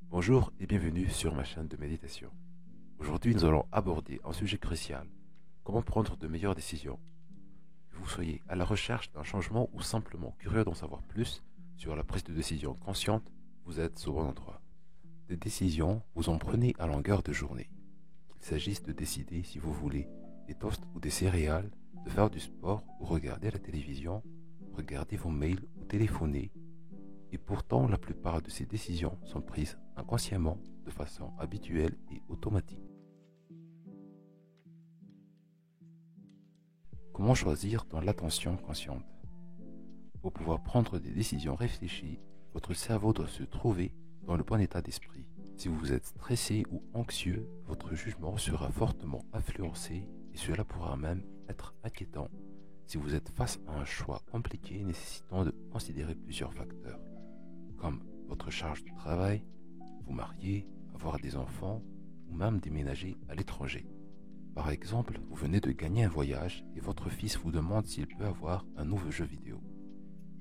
Bonjour et bienvenue sur ma chaîne de méditation. Aujourd'hui, nous allons aborder un sujet crucial, comment prendre de meilleures décisions. Que vous soyez à la recherche d'un changement ou simplement curieux d'en savoir plus sur la prise de décision consciente, vous êtes au bon endroit. Des décisions, vous en prenez à longueur de journée. Qu'il s'agisse de décider si vous voulez des toasts ou des céréales, de faire du sport ou regarder la télévision, regarder vos mails ou téléphoner. Et pourtant, la plupart de ces décisions sont prises inconsciemment, de façon habituelle et automatique. Comment choisir dans l'attention consciente? Pour pouvoir prendre des décisions réfléchies, votre cerveau doit se trouver dans le bon état d'esprit. Si vous êtes stressé ou anxieux, votre jugement sera fortement influencé et cela pourra même être inquiétant si vous êtes face à un choix compliqué nécessitant de considérer plusieurs facteurs, comme votre charge de travail, vous marier, avoir des enfants ou même déménager à l'étranger. Par exemple, vous venez de gagner un voyage et votre fils vous demande s'il peut avoir un nouveau jeu vidéo.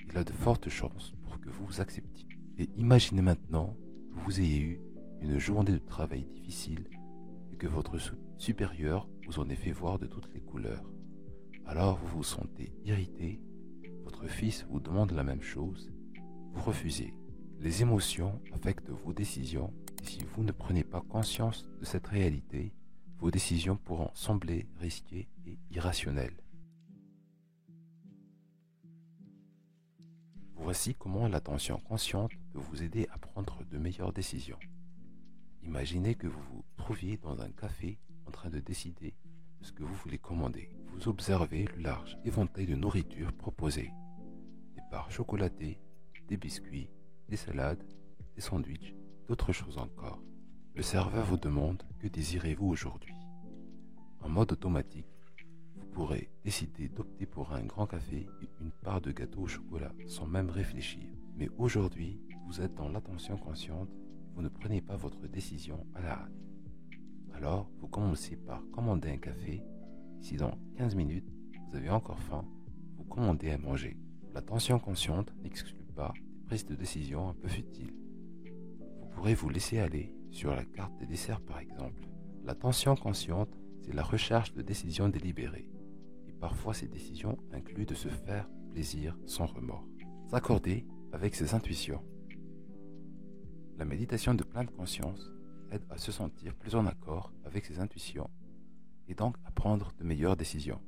Il a de fortes chances pour que vous acceptiez. Et imaginez maintenant que vous ayez eu une journée de travail difficile et que votre supérieur vous en ait fait voir de toutes les couleurs. Alors vous vous sentez irrité, votre fils vous demande la même chose, vous refusez. Les émotions affectent vos décisions et si vous ne prenez pas conscience de cette réalité, vos décisions pourront sembler risquées et irrationnelles. Voici comment l'attention consciente peut vous aider à prendre de meilleures décisions. Imaginez que vous vous trouviez dans un café en train de décider de ce que vous voulez commander. Vous observez le large éventail de nourriture proposée. Des barres chocolatées, des biscuits, des salades, des sandwichs, d'autres choses encore. Le serveur vous demande que désirez-vous aujourd'hui. En mode automatique, vous pourrez décider d'opter pour un grand café et une part de gâteau au chocolat sans même réfléchir. Mais aujourd'hui, vous êtes dans l'attention consciente, vous ne prenez pas votre décision à la hâte. Alors, vous commencez par commander un café. Si dans 15 minutes, vous avez encore faim, vous commandez à manger. L'attention consciente n'exclut pas des prises de décision un peu futiles. Vous pourrez vous laisser aller sur la carte des desserts par exemple. L'attention consciente, c'est la recherche de décisions délibérées. Et parfois ces décisions incluent de se faire plaisir sans remords. S'accorder avec ses intuitions. La méditation de pleine conscience aide à se sentir plus en accord avec ses intuitions et donc à prendre de meilleures décisions.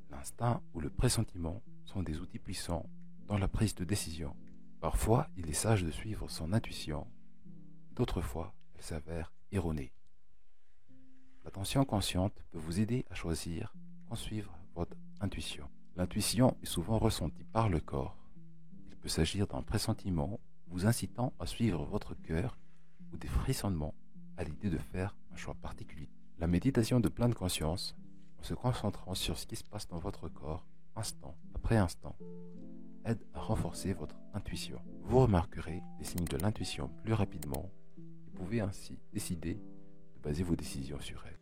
L'instinct ou le pressentiment sont des outils puissants dans la prise de décision. Parfois, il est sage de suivre son intuition, d'autres fois, elle s'avère erronée. L'attention consciente peut vous aider à choisir quand suivre votre intuition. L'intuition est souvent ressentie par le corps. Il peut s'agir d'un pressentiment vous incitant à suivre votre cœur ou des frissonnements à l'idée de faire un choix particulier. La méditation de pleine conscience, en se concentrant sur ce qui se passe dans votre corps, instant après instant, aide à renforcer votre intuition. Vous remarquerez les signes de l'intuition plus rapidement et pouvez ainsi décider de baser vos décisions sur elle.